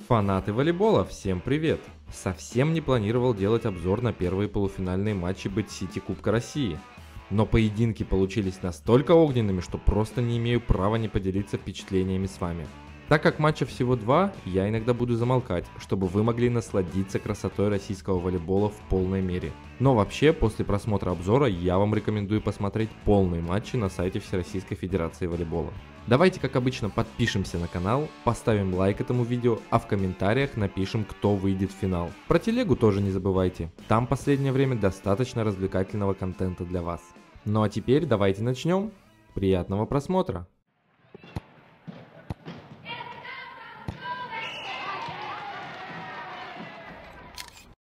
Фанаты волейбола, всем привет! Совсем не планировал делать обзор на первые полуфинальные матчи Бэт-Сити Кубка России. Но поединки получились настолько огненными, что просто не имею права не поделиться впечатлениями с вами. Так как матчев всего два, я иногда буду замолкать, чтобы вы могли насладиться красотой российского волейбола в полной мере. Но вообще, после просмотра обзора, я вам рекомендую посмотреть полные матчи на сайте Всероссийской Федерации волейбола. Давайте, как обычно, подпишемся на канал, поставим лайк этому видео, а в комментариях напишем, кто выйдет в финал. Про телегу тоже не забывайте, там в последнее время достаточно развлекательного контента для вас. Ну а теперь давайте начнем. Приятного просмотра!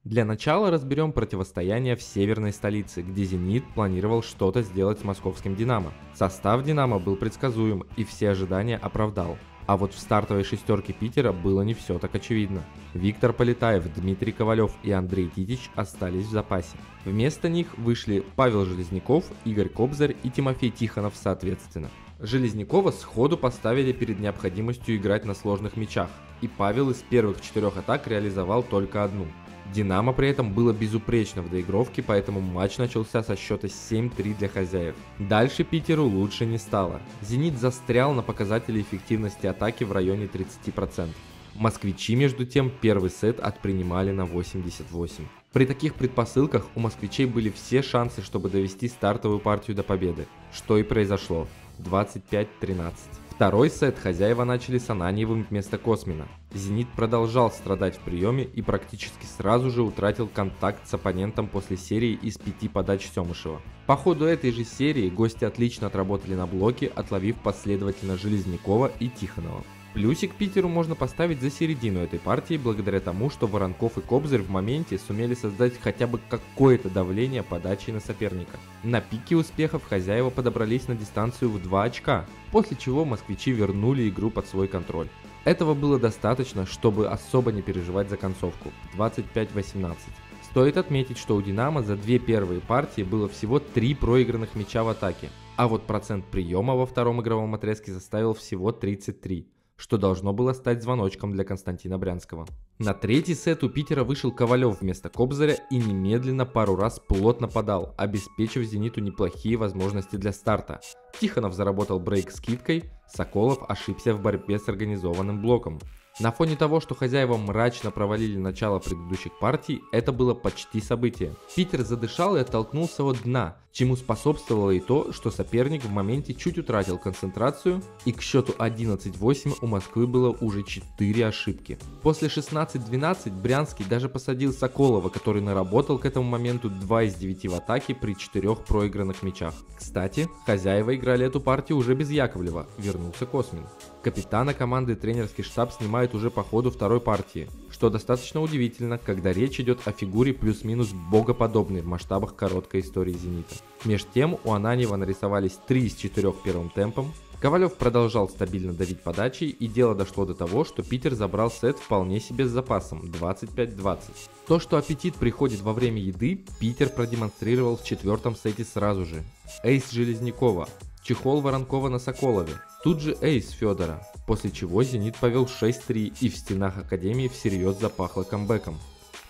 Для начала разберем противостояние в северной столице, где «Зенит» планировал что-то сделать с московским «Динамо». Состав «Динамо» был предсказуем и все ожидания оправдал. А вот в стартовой шестерке Питера было не все так очевидно. Виктор Полетаев, Дмитрий Ковалев и Андрей Титич остались в запасе. Вместо них вышли Павел Железняков, Игорь Кобзарь и Тимофей Тихонов соответственно. Железнякова сходу поставили перед необходимостью играть на сложных мячах, и Павел из первых 4 атак реализовал только одну. «Динамо» при этом было безупречно в доигровке, поэтому матч начался со счета 7-3 для хозяев. Дальше Питеру лучше не стало. «Зенит» застрял на показателе эффективности атаки в районе 30%. Москвичи, между тем, первый сет отпринимали на 88. При таких предпосылках у москвичей были все шансы, чтобы довести стартовую партию до победы, что и произошло. 25-13. Второй сет хозяева начали с Ананьевым вместо Космина. «Зенит» продолжал страдать в приеме и практически сразу же утратил контакт с оппонентом после серии из 5 подач Семышева. По ходу этой же серии гости отлично отработали на блоке, отловив последовательно Железнякова и Тихонова. Плюсик Питеру можно поставить за середину этой партии благодаря тому, что Воронков и Кобзарь в моменте сумели создать хотя бы какое-то давление подачей на соперника. На пике успехов хозяева подобрались на дистанцию в 2 очка, после чего москвичи вернули игру под свой контроль. Этого было достаточно, чтобы особо не переживать за концовку. 25-18. Стоит отметить, что у «Динамо» за 2 первые партии было всего 3 проигранных мяча в атаке, а вот процент приема во втором игровом отрезке составил всего 33. Что должно было стать звоночком для Константина Брянского. На третий сет у Питера вышел Ковалев вместо Кобзаря и немедленно пару раз плотно подал, обеспечив «Зениту» неплохие возможности для старта. Тихонов заработал брейк скидкой, Соколов ошибся в борьбе с организованным блоком. На фоне того, что хозяева мрачно провалили начало предыдущих партий, это было почти событие. Питер задышал и оттолкнулся от дна, чему способствовало и то, что соперник в моменте чуть утратил концентрацию, и к счету 11-8 у Москвы было уже 4 ошибки. После 16-12 Брянский даже посадил Соколова, который наработал к этому моменту 2 из 9 в атаке при 4 проигранных мячах. Кстати, хозяева играли эту партию уже без Яковлева, вернулся Космин. Капитана команды тренерский штаб снимает уже по ходу второй партии, что достаточно удивительно, когда речь идет о фигуре плюс-минус богоподобной в масштабах короткой истории «Зенита». Меж тем у Ананьева нарисовались 3 из 4 первым темпом, Ковалев продолжал стабильно давить подачей, и дело дошло до того, что Питер забрал сет вполне себе с запасом 25-20. То, что аппетит приходит во время еды, Питер продемонстрировал в 4-м сете сразу же. Эйс Железнякова, чехол Воронкова на Соколове, тут же эйс Федора, после чего «Зенит» повел 6-3 и в стенах Академии всерьез запахло камбэком.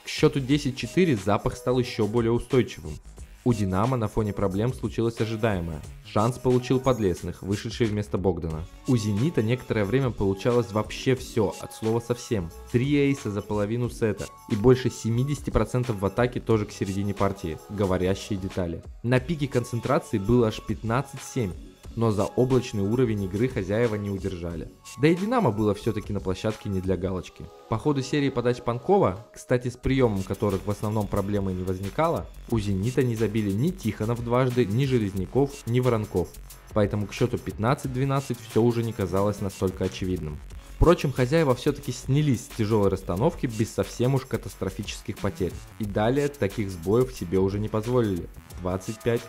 К счету 10-4 запах стал еще более устойчивым. У «Динамо» на фоне проблем случилось ожидаемое. Шанс получил Подлесных, вышедший вместо Богдана. У «Зенита» некоторое время получалось вообще все, от слова совсем. 3 эйса за половину сета и больше 70% в атаке тоже к середине партии. Говорящие детали. На пике концентрации было аж 15-7. Но за облачный уровень игры хозяева не удержали. Да и «Динамо» было все-таки на площадке не для галочки. По ходу серии подач Панкова, кстати с приемом которых в основном проблемы не возникало, у «Зенита» не забили ни Тихонов дважды, ни Железняков, ни Воронков. Поэтому к счету 15-12 все уже не казалось настолько очевидным. Впрочем, хозяева все-таки снялись с тяжелой расстановки без совсем уж катастрофических потерь. И далее таких сбоев себе уже не позволили. 25-20.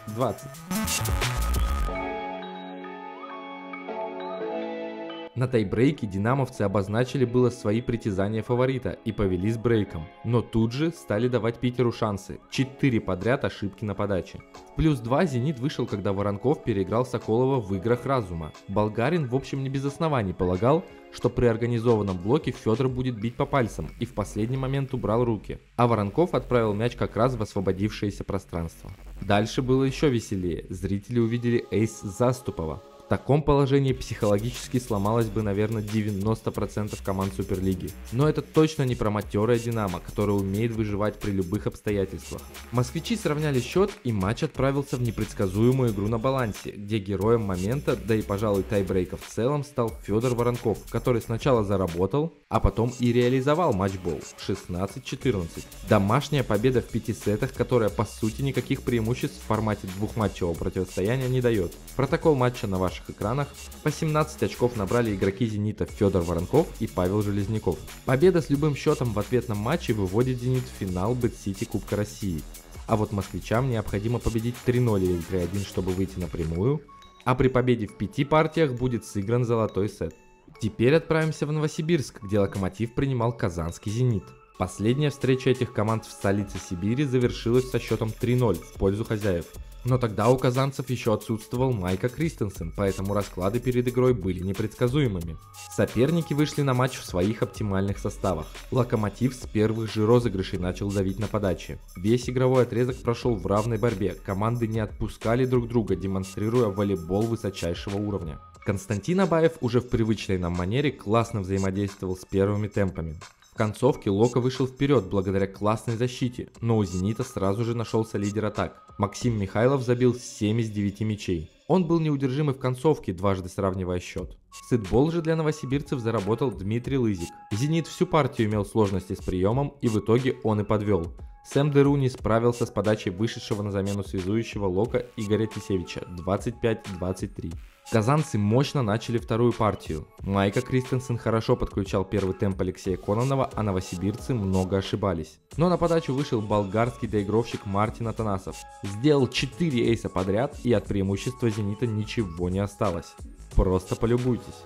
На тайбрейке динамовцы обозначили было свои притязания фаворита и повели с брейком, но тут же стали давать Питеру шансы, 4 подряд ошибки на подаче. В +2 Зенит вышел, когда Воронков переиграл Соколова в играх разума. Болгарин в общем не без оснований полагал, что при организованном блоке Федор будет бить по пальцам и в последний момент убрал руки, а Воронков отправил мяч как раз в освободившееся пространство. Дальше было еще веселее, зрители увидели эйс Заступова. В таком положении психологически сломалось бы, наверное, 90% команд Суперлиги. Но это точно не про матерое Динамо, которое умеет выживать при любых обстоятельствах. Москвичи сравняли счет, и матч отправился в непредсказуемую игру на балансе, где героем момента, да и пожалуй тайбрейка в целом, стал Федор Воронков, который сначала заработал, а потом и реализовал матчбол 16-14. Домашняя победа в 5 сетах, которая по сути никаких преимуществ в формате двухматчевого противостояния не дает. Протокол матча на ваших экранах. По 17 очков набрали игроки Зенита Федор Воронков и Павел Железняков. Победа с любым счетом в ответном матче выводит Зенит в финал Бэт-Сити Кубка России. А вот москвичам необходимо победить 3-0 или 3-1, чтобы выйти напрямую, а при победе в 5 партиях будет сыгран золотой сет. Теперь отправимся в Новосибирск, где Локомотив принимал казанский Зенит. Последняя встреча этих команд в столице Сибири завершилась со счетом 3-0 в пользу хозяев. Но тогда у казанцев еще отсутствовал Майка Кристенсен, поэтому расклады перед игрой были непредсказуемыми. Соперники вышли на матч в своих оптимальных составах. Локомотив с первых же розыгрышей начал давить на подаче. Весь игровой отрезок прошел в равной борьбе, команды не отпускали друг друга, демонстрируя волейбол высочайшего уровня. Константин Абаев уже в привычной нам манере классно взаимодействовал с первыми темпами. В концовке Лока вышел вперед благодаря классной защите, но у Зенита сразу же нашелся лидер атак. Максим Михайлов забил 7 из 9 мячей. Он был неудержим и в концовке, дважды сравнивая счет. Сетбол же для новосибирцев заработал Дмитрий Лызик. Зенит всю партию имел сложности с приемом, и в итоге он и подвел. Сэм Деру не справился с подачей вышедшего на замену связующего Лока Игоря Тисевича 25-23. Казанцы мощно начали вторую партию. Майка Кристенсен хорошо подключал первый темп Алексея Кононова, а новосибирцы много ошибались. Но на подачу вышел болгарский доигровщик Мартин Атанасов. Сделал 4 эйса подряд, и от преимущества Зенита ничего не осталось. Просто полюбуйтесь.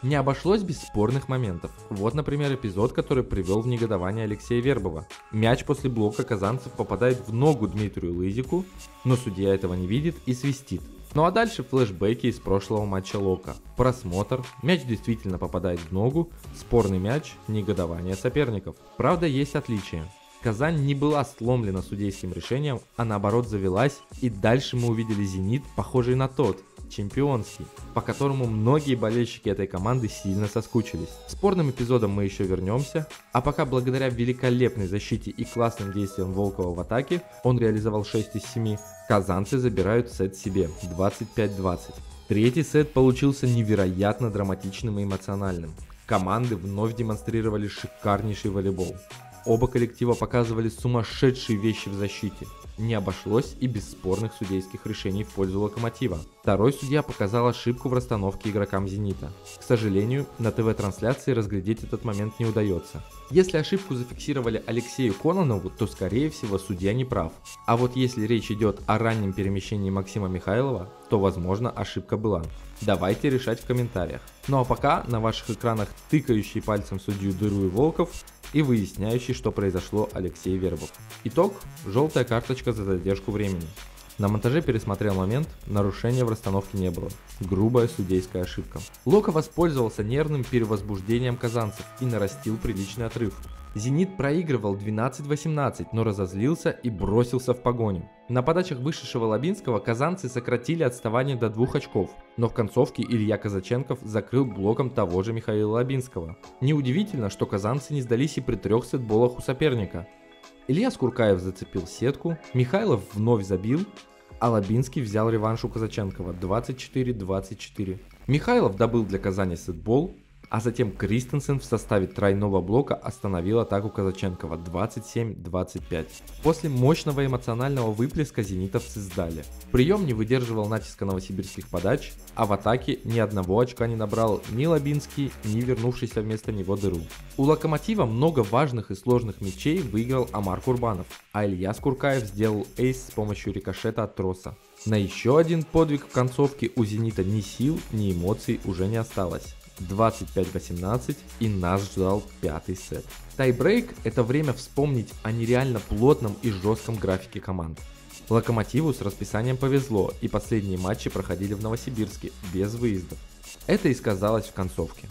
Не обошлось без спорных моментов. Вот, например, эпизод, который привел в негодование Алексея Вербова. Мяч после блока казанцев попадает в ногу Дмитрию Лызику, но судья этого не видит и свистит. Ну а дальше флешбеки из прошлого матча Лока. Просмотр, мяч действительно попадает в ногу, спорный мяч, негодование соперников. Правда, есть отличия. Казань не была сломлена судейским решением, а наоборот завелась, и дальше мы увидели Зенит, похожий на тот, чемпионский, по которому многие болельщики этой команды сильно соскучились. К спорным эпизодам мы еще вернемся, а пока благодаря великолепной защите и классным действиям Волкова в атаке, он реализовал 6 из 7, казанцы забирают сет себе 25-20. Третий сет получился невероятно драматичным и эмоциональным. Команды вновь демонстрировали шикарнейший волейбол. Оба коллектива показывали сумасшедшие вещи в защите. Не обошлось и без спорных судейских решений в пользу Локомотива. Второй судья показал ошибку в расстановке игрокам Зенита. К сожалению, на ТВ-трансляции разглядеть этот момент не удается. Если ошибку зафиксировали Алексею Кононову, то скорее всего судья не прав. А вот если речь идет о раннем перемещении Максима Михайлова, то возможно ошибка была. Давайте решать в комментариях. Ну а пока на ваших экранах тыкающий пальцем судью Дыру и Волков и выясняющий, что произошло Алексей Вербов. Итог – желтая карточка за задержку времени. На монтаже пересмотрел момент, нарушения в расстановке не было. Грубая судейская ошибка. Лока воспользовался нервным перевозбуждением казанцев и нарастил приличный отрыв. Зенит проигрывал 12-18, но разозлился и бросился в погоню. На подачах вышедшего Лабинского казанцы сократили отставание до 2 очков, но в концовке Илья Казаченков закрыл блоком того же Михаила Лабинского. Неудивительно, что казанцы не сдались и при 3 сетболах у соперника. Илья Скуркаев зацепил сетку, Михайлов вновь забил, а Лабинский взял реванш у Казаченкова 24-24. Михайлов добыл для Казани сетбол, а затем Кристенсен в составе тройного блока остановил атаку Казаченкова 27-25. После мощного эмоционального выплеска зенитовцы сдали. Прием не выдерживал натиска новосибирских подач, а в атаке ни одного очка не набрал ни Лабинский, ни вернувшийся вместо него Дыру. У Локомотива много важных и сложных мячей выиграл Амар Курбанов, а Илья Скуркаев сделал эйс с помощью рикошета от троса. На еще один подвиг в концовке у «Зенита» ни сил, ни эмоций уже не осталось. 25-18, и нас ждал пятый сет. Тайбрейк – это время вспомнить о нереально плотном и жестком графике команд. Локомотиву с расписанием повезло, и последние матчи проходили в Новосибирске, без выездов. Это и сказалось в концовке.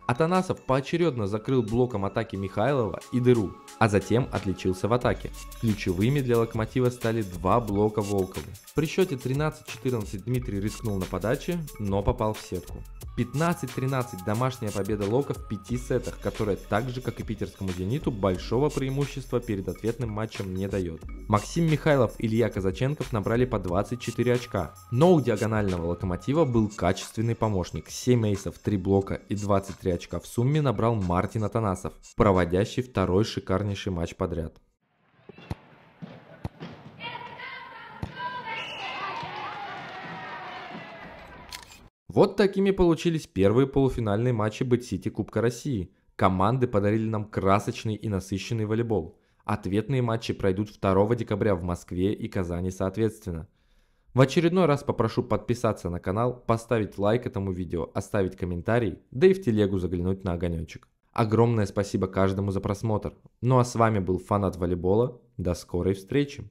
Атанасов поочередно закрыл блоком атаки Михайлова и дыру, а затем отличился в атаке. Ключевыми для Локомотива стали два блока Волкова. При счете 13-14 Дмитрий рискнул на подаче, но попал в сетку. 15-13 домашняя победа Лока в 5 сетах, которая так же, как и питерскому «Зениту», большого преимущества перед ответным матчем не дает. Максим Михайлов и Илья Казаченков набрали по 24 очка, но у диагонального Локомотива был качественный помощник. 7 эйсов, 3 блока и 23 очка в сумме набрал Мартин Атанасов, проводящий второй шикарнейший матч подряд. Вот такими получились первые полуфинальные матчи Бэт-Сити Кубка России. Команды подарили нам красочный и насыщенный волейбол. Ответные матчи пройдут 2 декабря в Москве и Казани соответственно. В очередной раз попрошу подписаться на канал, поставить лайк этому видео, оставить комментарий, да и в телегу заглянуть на огонечек. Огромное спасибо каждому за просмотр. Ну а с вами был фанат волейбола. До скорой встречи!